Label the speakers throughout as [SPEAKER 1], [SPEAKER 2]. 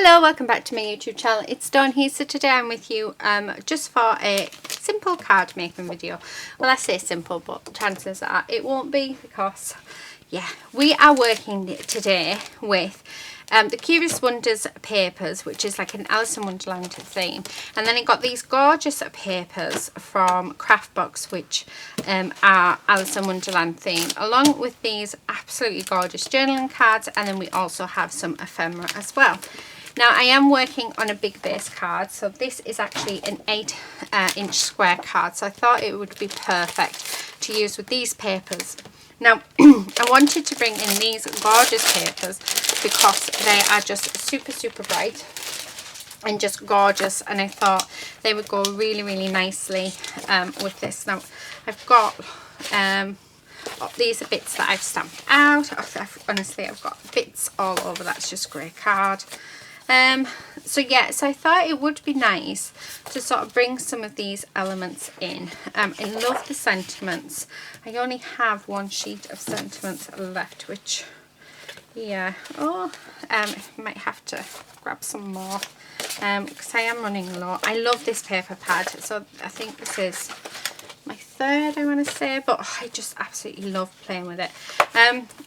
[SPEAKER 1] Hello, welcome back to my YouTube channel. It's Dawn here. So today I'm with you just for a simple card making video. Well, I say simple, but chances are it won't be because, yeah, we are working today with the Curious Wonders papers, which is like an Alice in Wonderland theme. And then it got these gorgeous papers from Craftbox, which are Alice in Wonderland theme, along with these absolutely gorgeous journaling cards. And then we also have some ephemera as well. Now I am working on a big base card, so this is actually an 8-inch square card, so I thought it would be perfect to use with these papers. Now I wanted to bring in these gorgeous papers because they are just super bright and just gorgeous, and I thought they would go really nicely with this. Now I've got these are bits that I've stamped out. Honestly, I've got bits all over. That's just grey card. So yeah, so I thought it would be nice to sort of bring some of these elements in. I love the sentiments. I only have one sheet of sentiments left, which, yeah, might have to grab some more because I am running low. I love this paper pad, so I think this is my third, I want to say, but I just absolutely love playing with it.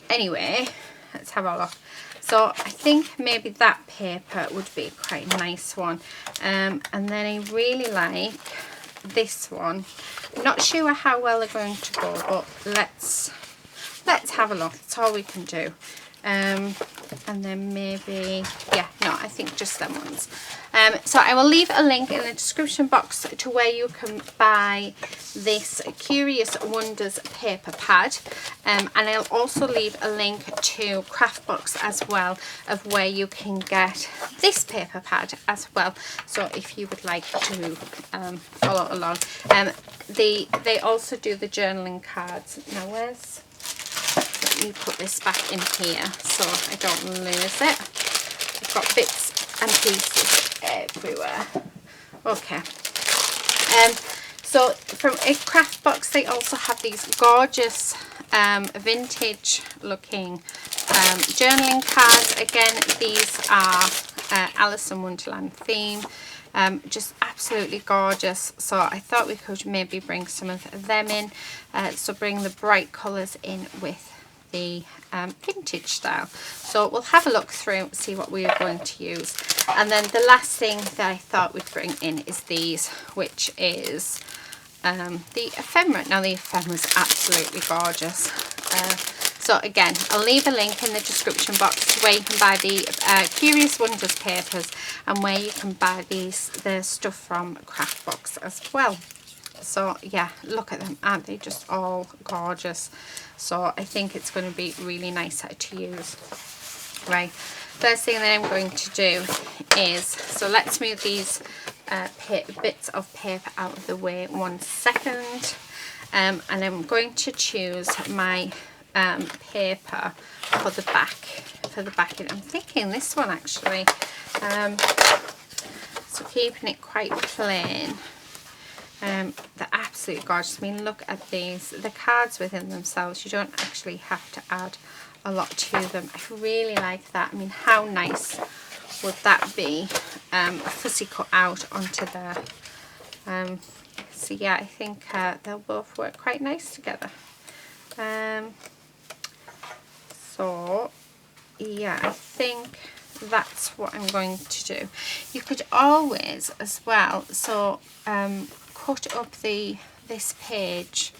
[SPEAKER 1] Anyway, let's have a look. So I think maybe that paper would be quite a nice one. And then I really like this one. I'm not sure how well they're going to go, but let's have a look. That's all we can do. And then maybe, yeah, no, I think just them ones. So I will leave a link in the description box to where you can buy this Curious Wonders paper pad, and I'll also leave a link to Craftbox as well of where you can get this paper pad as well, so if you would like to follow along. They also do the journaling cards. Now let me put this back in here so I don't lose it. I've got bits and pieces everywhere. Okay. So from a Craftbox, they also have these gorgeous vintage looking journaling cards. Again, these are Alice in Wonderland theme. Just absolutely gorgeous, so I thought we could maybe bring some of them in, so bring the bright colours in with the vintage style. So we'll have a look through, see what we are going to use. And then the last thing that I thought we'd bring in is these, which is the ephemera. Now the ephemera is absolutely gorgeous. So again, I'll leave a link in the description box where you can buy the Curious Wonders papers and where you can buy the stuff from Craftbox as well. So yeah, look at them, aren't they just all gorgeous? So I think it's going to be really nice to use. Right, first thing that I'm going to do is, so let's move these bits of paper out of the way 1 second, and I'm going to choose my paper for the backing. I'm thinking this one actually, so keeping it quite plain. They're absolutely gorgeous. I mean, look at these, the cards within themselves. You don't actually have to add a lot to them. I really like that. I mean, how nice would that be? Fussy cut out onto there. So yeah, I think they'll both work quite nice together. So yeah, I think that's what I'm going to do. You could always as well, so cut up this page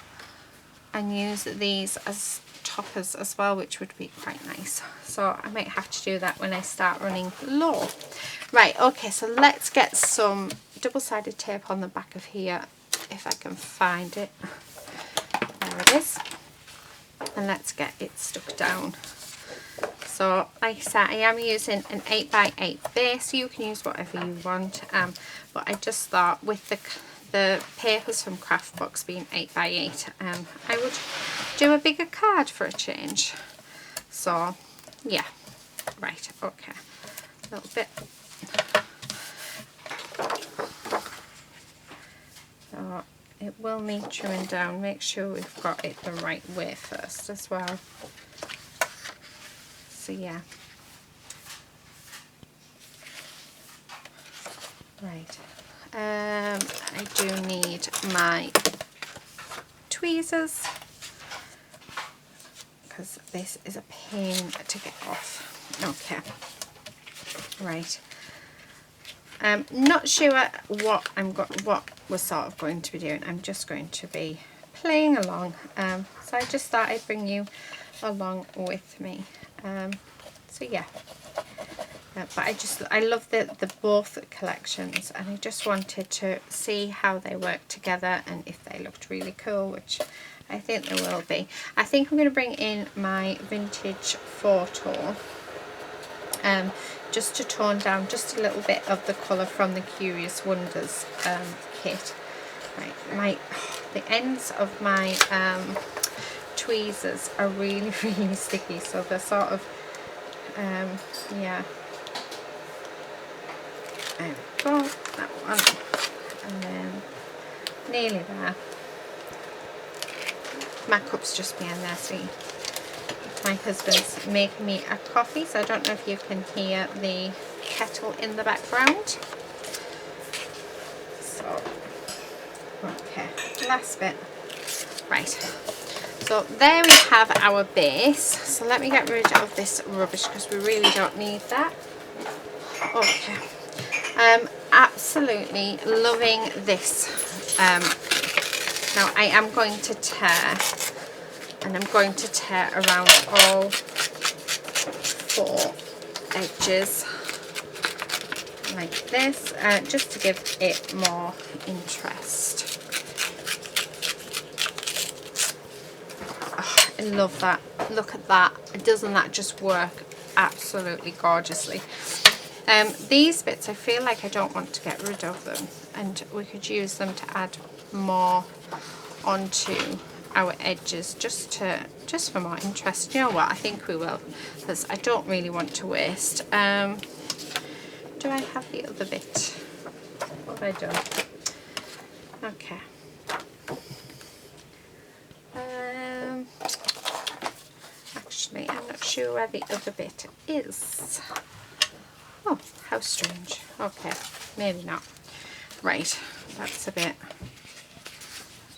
[SPEAKER 1] and use these as toppers as well, which would be quite nice. So I might have to do that when I start running low. Right, okay, so let's get some double-sided tape on the back of here, if I can find it. There it is. And let's get it stuck down. So like I said, I am using an 8x8 base. You can use whatever you want, but I just thought with the papers from Craftbox being 8x8, I would do a bigger card for a change. So yeah, right, okay, a little bit. So it will need trimming down. Make sure we've got it the right way first as well. So yeah, Right, I do need my tweezers because this is a pain to get off. Okay, right. Not sure what we're sort of going to be doing. I'm just going to be playing along. So I just thought I'd bring you along with me. So yeah. But I love the both collections, and I just wanted to see how they work together and if they looked really cool, which I think they will be. I think I'm going to bring in my vintage photo, just to tone down just a little bit of the colour from the Curious Wonders kit. Right, the ends of my tweezers are really really sticky, so they're sort of yeah. There we go, that one, and then nearly there. My cup's just behind there, see. My husband's making me a coffee, so I don't know if you can hear the kettle in the background. So, okay, last bit. Right, so there we have our base. So let me get rid of this rubbish because we really don't need that. Okay. Absolutely loving this. Now I am going to tear, and I'm going to tear around all 4 edges like this, just to give it more interest. Oh, I love that. Look at that. Doesn't that just work absolutely gorgeously? These bits, I feel like I don't want to get rid of them, and we could use them to add more onto our edges, just for more interest. You know what, I think we will, because I don't really want to waste. Do I have the other bit? What have I done? Okay. Actually, I'm not sure where the other bit is. Oh, how strange. Okay, maybe not. Right, that's a bit,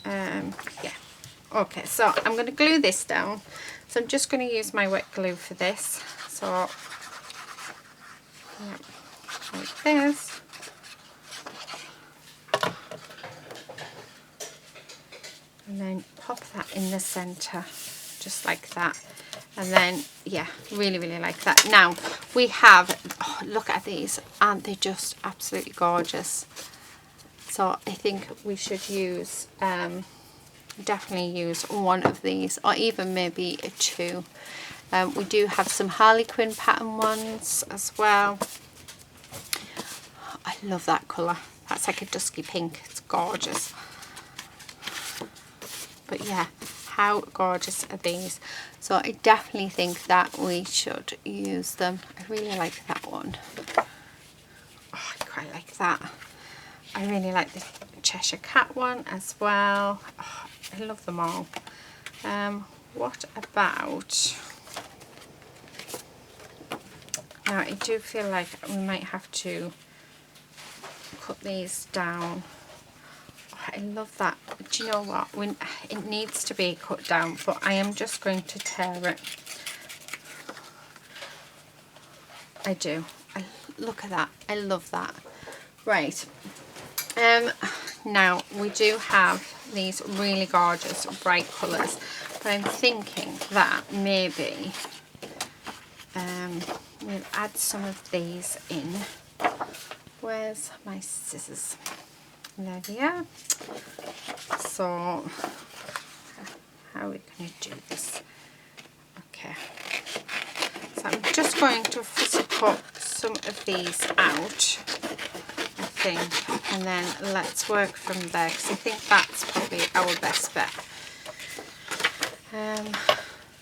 [SPEAKER 1] yeah. Okay, so I'm going to glue this down. So I'm just going to use my wet glue for this. So, yeah, like this. And then pop that in the centre, just like that. And then, yeah, really, really like that. Now, we have, oh, look at these. Aren't they just absolutely gorgeous? So I think we should use, definitely use one of these, or even maybe 2. We do have some Harlequin pattern ones as well. I love that colour. That's like a dusky pink. It's gorgeous. But yeah, how gorgeous are these? So I definitely think that we should use them. I really like that one. Oh, I quite like that. I really like the Cheshire Cat one as well. Oh, I love them all. What about... Now I do feel like we might have to cut these down. I love that. Do you know what? It needs to be cut down, but I am just going to tear it. I do. Look at that. I love that. Right. Now we do have these really gorgeous bright colours, but I'm thinking that maybe we'll add some of these in. Where's my scissors? There they are. So how are we going to do this? Okay, so I'm just going to fussy cut some of these out, I think, and then let's work from there, because I think that's probably our best bet,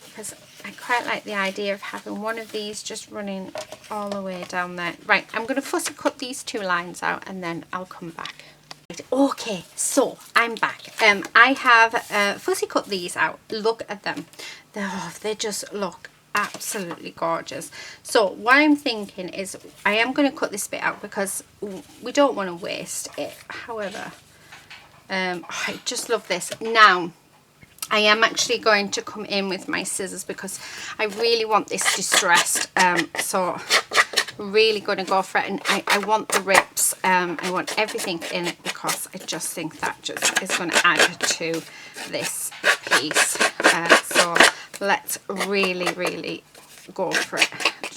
[SPEAKER 1] because I quite like the idea of having one of these just running all the way down there. Right, I'm going to fussy cut these 2 lines out and then I'll come back. Okay, so I'm back. I have fussy cut these out. Look at them. They just look absolutely gorgeous. So what I'm thinking is I am going to cut this bit out because we don't want to waste it. However, I just love this. Now I am actually going to come in with my scissors because I really want this distressed. So really going to go for it, and I want the rips. I want everything in it because I just think that just is going to add to this piece. So let's really go for it.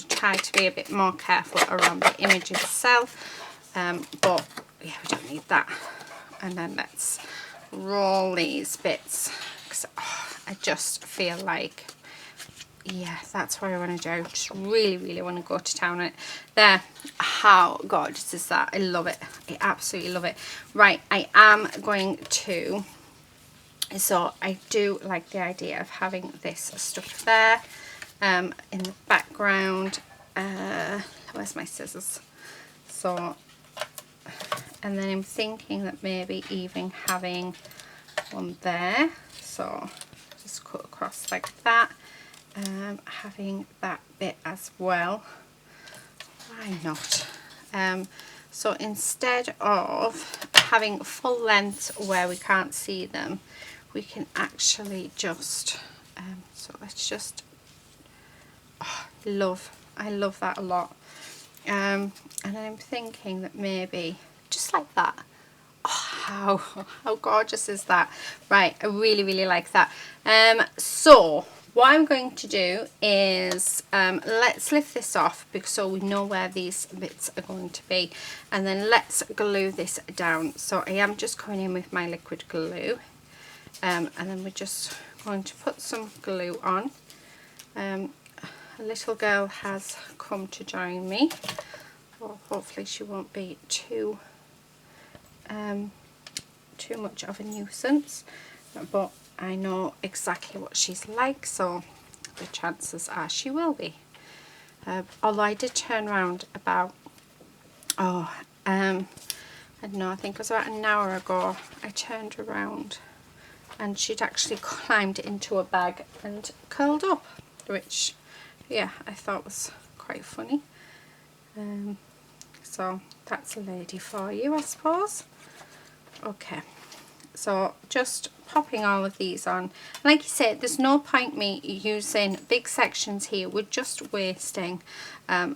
[SPEAKER 1] Try to be a bit more careful around the image itself, but yeah, we don't need that. And then let's roll these bits because I just feel like, yeah, that's what I want to do. Just really want to go to town on it. There, how gorgeous is that? I love it. I absolutely love it. Right, I am going to, so I do like the idea of having this stuck there in the background. Where's my scissors? So, and then I'm thinking that maybe even having one there. So just cut across like that. Having that bit as well. Why not? So instead of having full length where we can't see them, we can actually just, so let's just, I love that a lot. And I'm thinking that maybe just like that. Oh, how gorgeous is that? Right, I really like that. So what I'm going to do is let's lift this off because so we know where these bits are going to be, and then let's glue this down. So I am just coming in with my liquid glue, and then we're just going to put some glue on. A little girl has come to join me. Well, hopefully she won't be too much of a nuisance, but I know exactly what she's like, so the chances are she will be. Although I did turn around about, I don't know, I think it was about an hour ago, I turned around and she'd actually climbed into a bag and curled up, which, yeah, I thought was quite funny. So that's a lady for you, I suppose. Okay, so just popping all of these on. Like you said, there's no point me using big sections here, we're just wasting,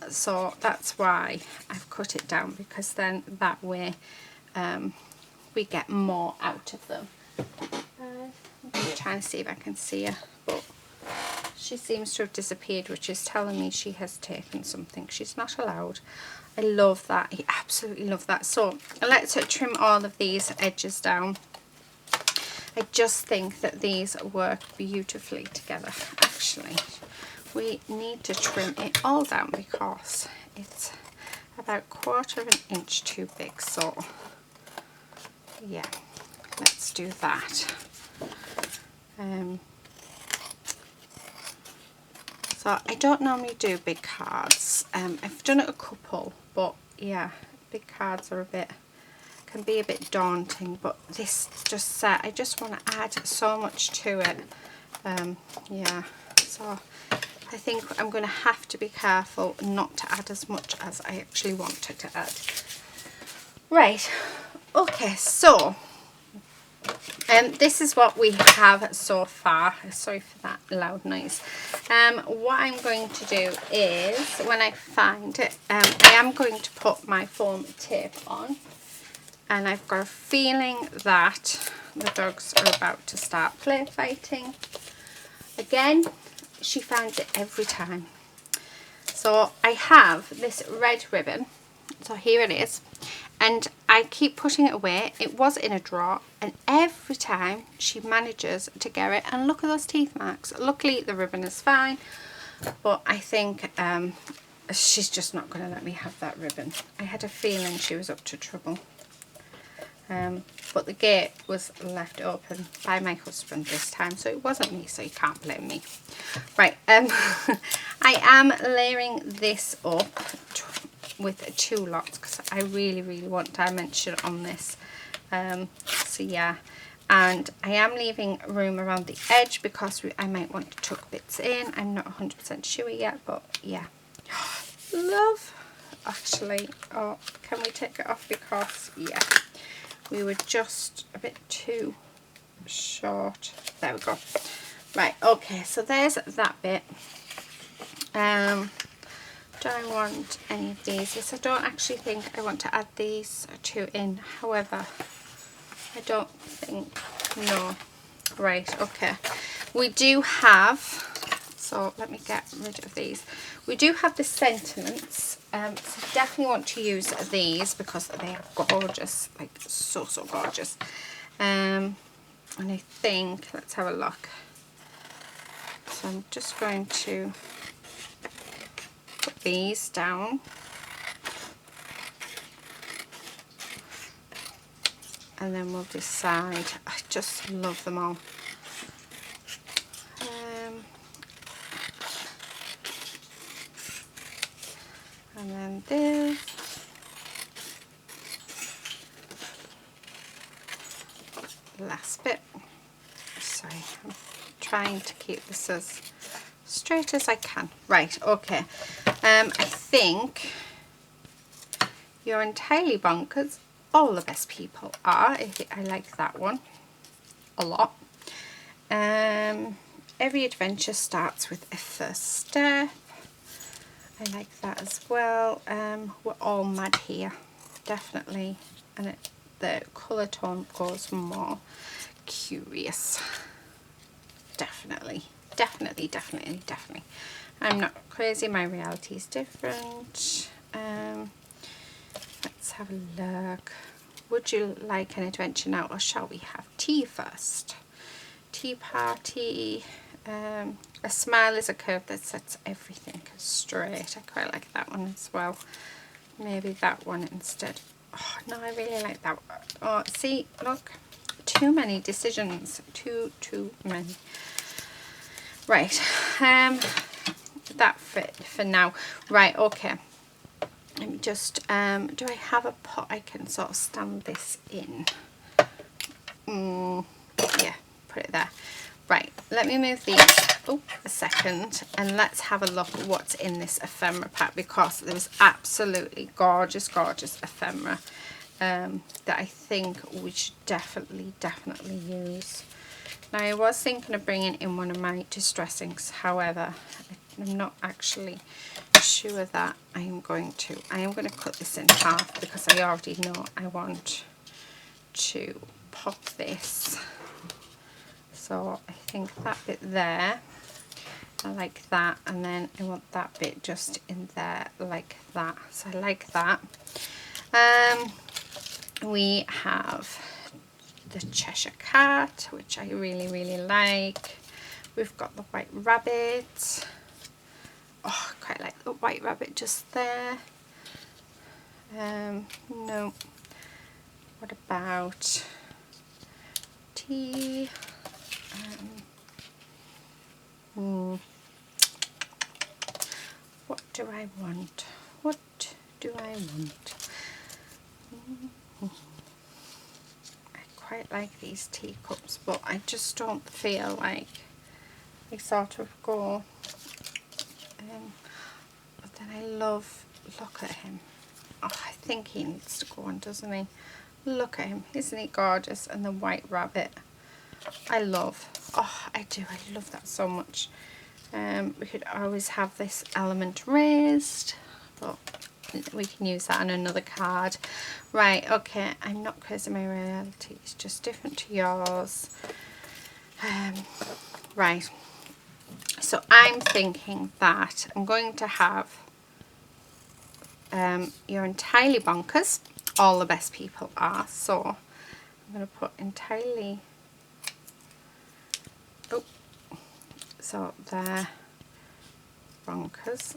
[SPEAKER 1] so that's why I've cut it down, because then that way we get more out of them. I'm trying to see if I can see her, but she seems to have disappeared, which is telling me she has taken something she's not allowed. I love that. I absolutely love that. So let's trim all of these edges down. I just think that these work beautifully together. Actually, we need to trim it all down because it's about 1/4 of an inch too big. So yeah, let's do that. So I don't normally do big cards. I've done it a couple, but yeah, big cards are can be a bit daunting, but this just set, I just want to add so much to it. Yeah, so I think I'm going to have to be careful not to add as much as I actually wanted to add. Right, okay, so this is what we have so far. Sorry for that loud noise. What I'm going to do is, when I find it, I am going to put my foam tape on, and I've got a feeling that the dogs are about to start play fighting. Again, she finds it every time. So I have this red ribbon, so here it is, and I keep putting it away. It was in a drawer, and every time she manages to get it, and look at those teeth marks. Luckily the ribbon is fine, but I think she's just not going to let me have that ribbon. I had a feeling she was up to trouble. But the gate was left open by my husband this time, so it wasn't me, so you can't blame me. Right, I am layering this up with 2 lots because I really want dimension on this. So yeah, and I am leaving room around the edge because I might want to tuck bits in. I'm not 100% sure yet, but yeah. Love, actually, oh, can we take it off because, yeah, we were just a bit too short. There we go. Right, okay, so there's that bit. Do I want any of these? Yes, I don't actually think I want to add these two in. However, I don't think, no. Right, okay. We do have, so let me get rid of these. We do have the sentiments. So definitely want to use these because they are gorgeous, like so gorgeous. And I think, let's have a look. So I'm just going to put these down, and then we'll decide. I just love them all. And then this, last bit. Sorry, I'm trying to keep this as straight as I can. Right, okay. I think You're Entirely Bonkers. All the Best People Are. I like that one a lot. Every Adventure Starts with a First Step. I like that as well. We're All Mad Here, definitely, and the colour tone goes more curious. Definitely. I'm Not Crazy, My Reality is Different. Let's have a look. Would You Like an Adventure Now, or Shall We Have Tea First? Tea Party. A Smile is a Curve That Sets Everything Straight. I quite like that one as well. Maybe that one instead. Oh no, I really like that one. Oh, see, look, too many decisions. Too many. Right, that fit for now. Right, okay. Let me just, do I have a pot I can sort of stand this in? Yeah, put it there. Right, let me move these a second, and let's have a look at what's in this ephemera pack, because there was absolutely gorgeous ephemera that I think we should definitely use. Now, I was thinking of bringing in one of my distressings, however, I'm not actually sure that I am going to cut this in half because I already know I want to pop this. So I think that bit there, I like that, and then I want that bit just in there like that. So I like that. We have the Cheshire Cat, which I really like. We've got the White Rabbit. Oh, I quite like the White Rabbit just there. No. What about tea? What do I want? I quite like these teacups, but I just don't feel like they sort of go. But then I love, look at him. Oh, I think he needs to go on, doesn't he? Look at him, isn't he gorgeous? And the White Rabbit, I love. Oh, I do, I love that so much. We could always have this element raised, but we can use that on another card. Right, okay, I'm Not Crazy, My Reality is Just Different to Yours. Right, so I'm thinking that I'm going to have You're Entirely Bonkers, All the Best People Are. So I'm going to put entirely, so there, Bonkers,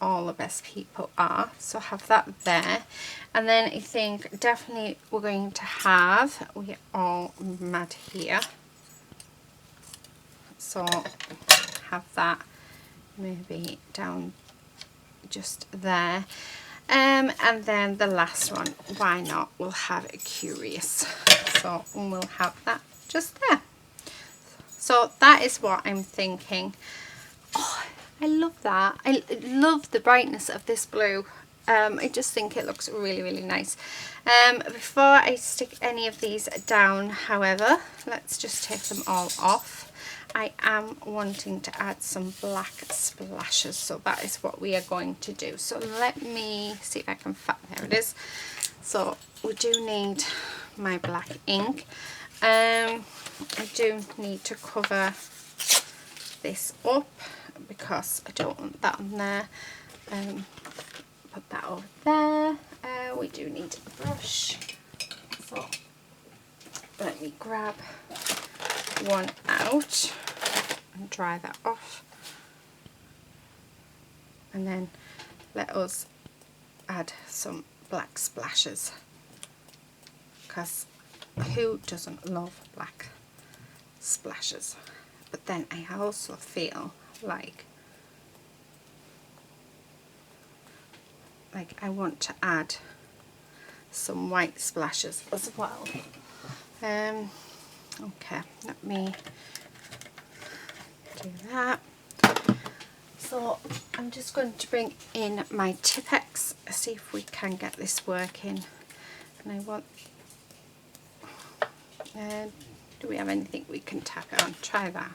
[SPEAKER 1] All the Best People Are. So have that there. And then I think definitely we're going to have We're All Mad Here. So have that maybe down just there. And then the last one, why not, we'll have a Curious. So we'll have that just there. So that is what I'm thinking. Oh, I love that. I love the brightness of this blue. I just think it looks really, really nice. Before I stick any of these down, however, let's just take them all off. I am wanting to add some black splashes, so that is what we are going to do. So let me see if I can there it is. So we do need my black ink. I do need to cover this up because I don't want that on there. Put that over there. We do need a brush, so let me grab one out and dry that off, and then let us add some black splashes, because who doesn't love black splashes? But then I also feel like I want to add some white splashes as well. Okay, let me do that. So I'm just going to bring in my Tipp-Ex, see if we can get this working. And I want, do we have anything we can tap it on? Try that.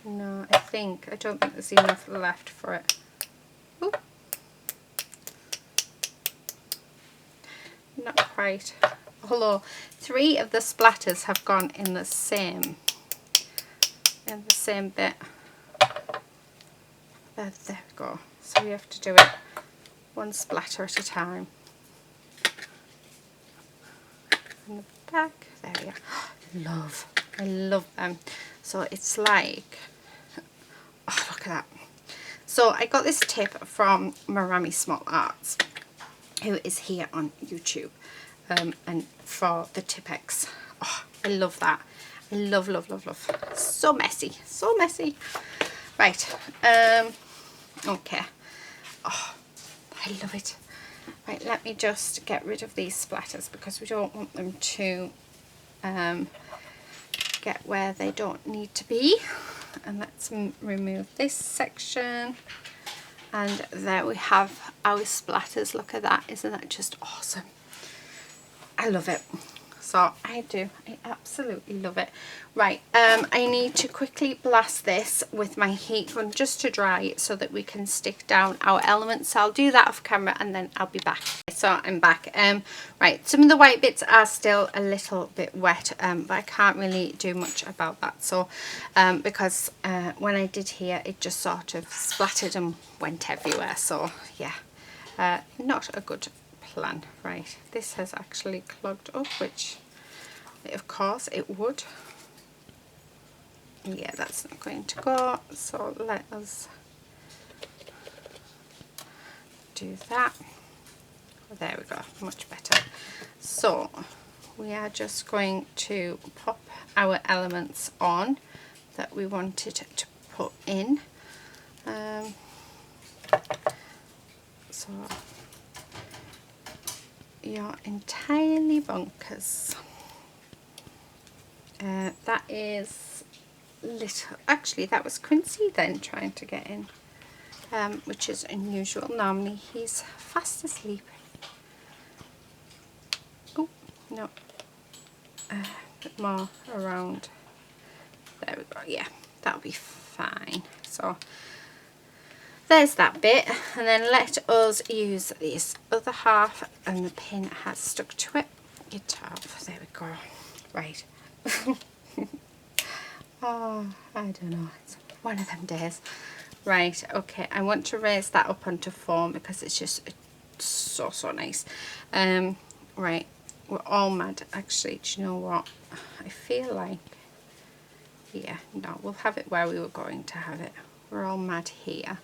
[SPEAKER 1] No, I don't think there's enough left for it. Ooh. Not quite. Although 3 of the splatters have gone in the same bit. There we go. So we have to do it one splatter at a time. And the back, there we go. I love them. So it's like, oh, look at that. So I got this tip from Marami Small Arts, who is here on YouTube, and for the Tipp-Ex. Oh, I love that. I love, love, love, love. So messy, so messy. Right, okay. Oh, I love it. Right, let me just get rid of these splatters because we don't want them to get where they don't need to be. And let's remove this section. And there we have our splatters. Look at that. Isn't that just awesome? I love it. So I absolutely love it. Right, I need to quickly blast this with my heat gun just to dry it so that we can stick down our elements. So I'll do that off camera and then I'll be back. So I'm back. Right, some of the white bits are still a little bit wet, but I can't really do much about that. So because when I did here, it just sort of splattered and went everywhere. So yeah, not a good plan. Right, this has actually clogged up, which of course it would. Yeah, that's not going to go, so let us do that. There we go, much better. So we are just going to pop our elements on that we wanted to put in. So you're entirely bonkers. That is little, actually that was Quincy then trying to get in, which is unusual. Normally he's fast asleep. Oh no, a bit more around. There we go. Yeah, that'll be fine. So there's that bit, and then let us use this other half, and the pin has stuck to it. Get off. There we go. Right. Oh, I don't know. It's one of them days. Right. Okay. I want to raise that up onto form because it's just so nice. Right. We're all mad. Actually, do you know what? I feel like, yeah, no, we'll have it where we were going to have it. We're all mad here.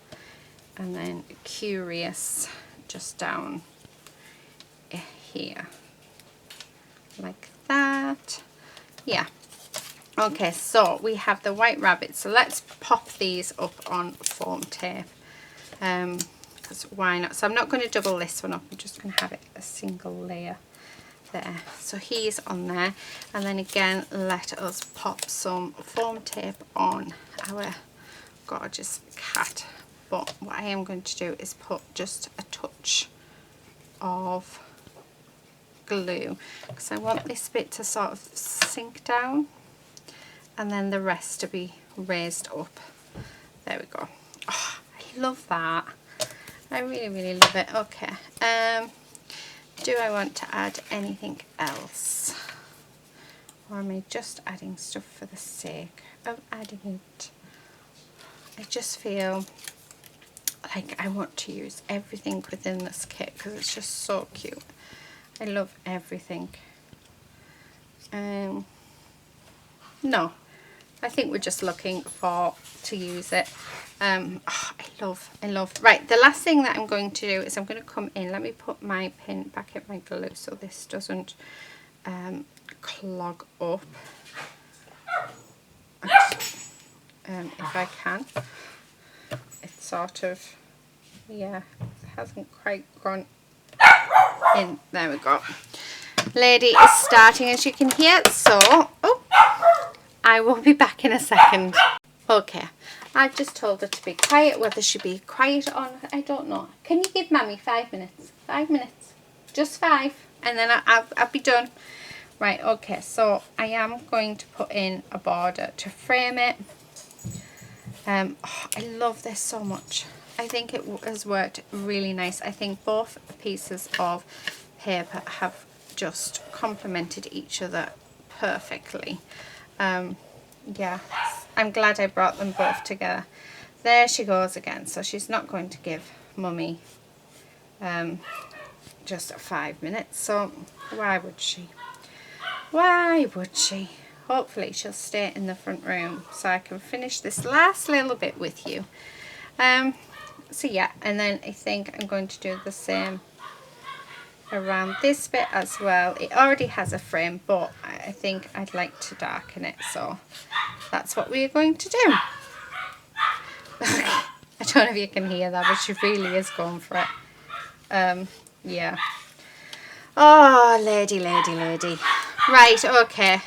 [SPEAKER 1] And then curious just down here. Like that. Yeah. Okay, so we have the white rabbit. So let's pop these up on foam tape. Because why not? So I'm not going to double this one up. I'm just going to have it a single layer. there. So he's on there, and then again let us pop some foam tape on our gorgeous cat. But what I am going to do is put just a touch of glue, because I want this bit to sort of sink down and then the rest to be raised up. There we go. Oh, I love that. I really love it. Okay, do I want to add anything else, or am I just adding stuff for the sake of adding it? I just feel like I want to use everything within this kit because it's just so cute. I love everything. No, I think we're just looking to use it. Oh, I love. Right, the last thing that I'm going to do is I'm going to come in. Let me put my pin back in my glue so this doesn't clog up. If I can. It's sort of, yeah, it hasn't quite gone in. There we go. Lady is starting, as you can hear, so I will be back in a second. Okay, I've just told her to be quiet. Whether she be quiet or not, I don't know. Can you give Mummy 5 minutes? 5 minutes, just 5, and then I'll be done. Right, okay, so I am going to put in a border to frame it. Oh, I love this so much. I think it has worked really nice. I think both pieces of paper have just complemented each other perfectly. Yeah, I'm glad I brought them both together. There she goes again. So she's not going to give Mummy just 5 minutes. So why would she? Why would she? Hopefully she'll stay in the front room so I can finish this last little bit with you. So yeah, and then I think I'm going to do the same around this bit as well. It already has a frame, but I think I'd like to darken it, so that's what we're going to do. I don't know if you can hear that, but she really is going for it. Yeah. Oh, lady. Right, okay.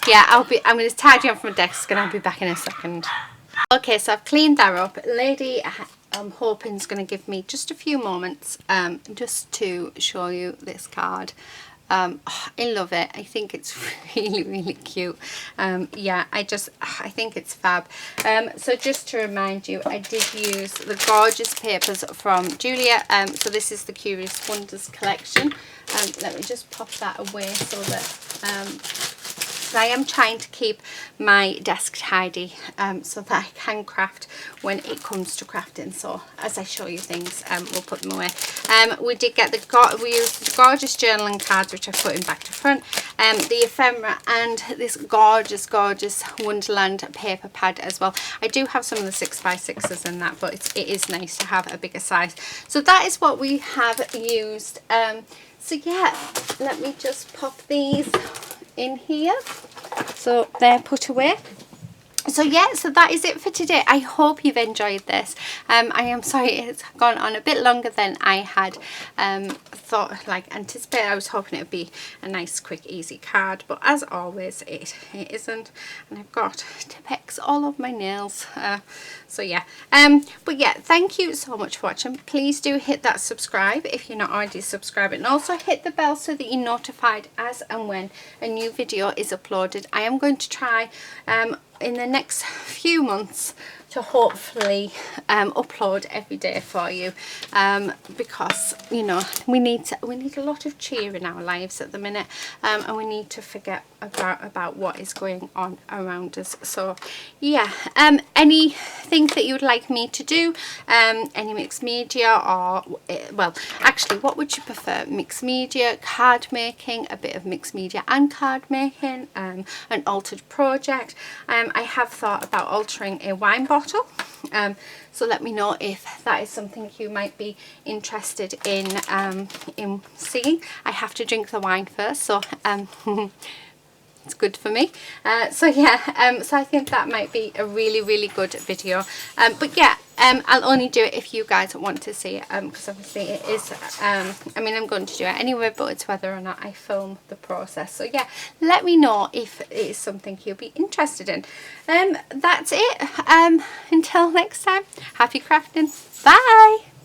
[SPEAKER 1] Yeah, I'm going to tidy up from my desk and I'll be back in a second. Okay, so I've cleaned that up. Lady, I'm hoping is going to give me just a few moments just to show you this card. I love it. I think it's really cute. Yeah, I think it's fab. So just to remind you, I did use the gorgeous papers from Julia. So this is the Curious Wonders collection. Let me just pop that away so that I am trying to keep my desk tidy so that I can craft when it comes to crafting. So as I show you things, we'll put them away. We did get we used the gorgeous journaling cards, which I put in back to front, the ephemera, and this gorgeous Wonderland paper pad as well. I do have some of the 6x6s in that, but it is nice to have a bigger size. So that is what we have used. So yeah, let me just pop these in here so they're put away. So yeah, so that is it for today. I hope you've enjoyed this. I am sorry it's gone on a bit longer than I had anticipated. I was hoping it would be a nice, quick, easy card, but as always it isn't, and I've got Tipp-Ex all over my nails. So yeah, but yeah, thank you so much for watching. Please do hit that subscribe if you're not already subscribed, and also hit the bell so that you're notified as and when a new video is uploaded. I am going to try in the next few months to hopefully upload every day for you, because you know we need a lot of cheer in our lives at the minute, and we need to forget about what is going on around us. So yeah, anything that you would like me to do, any mixed media, or well, actually, what would you prefer? Mixed media, card making, a bit of mixed media and card making, an altered project. I have thought about altering a wine bottle, so let me know if that is something you might be interested in seeing. I have to drink the wine first, so it's good for me. So yeah, so I think that might be a really good video. But yeah, I'll only do it if you guys want to see it, because obviously it is, I mean, I'm going to do it anyway, but it's whether or not I film the process. So yeah, let me know if it is something you'll be interested in. That's it. Until next time, happy crafting. Bye.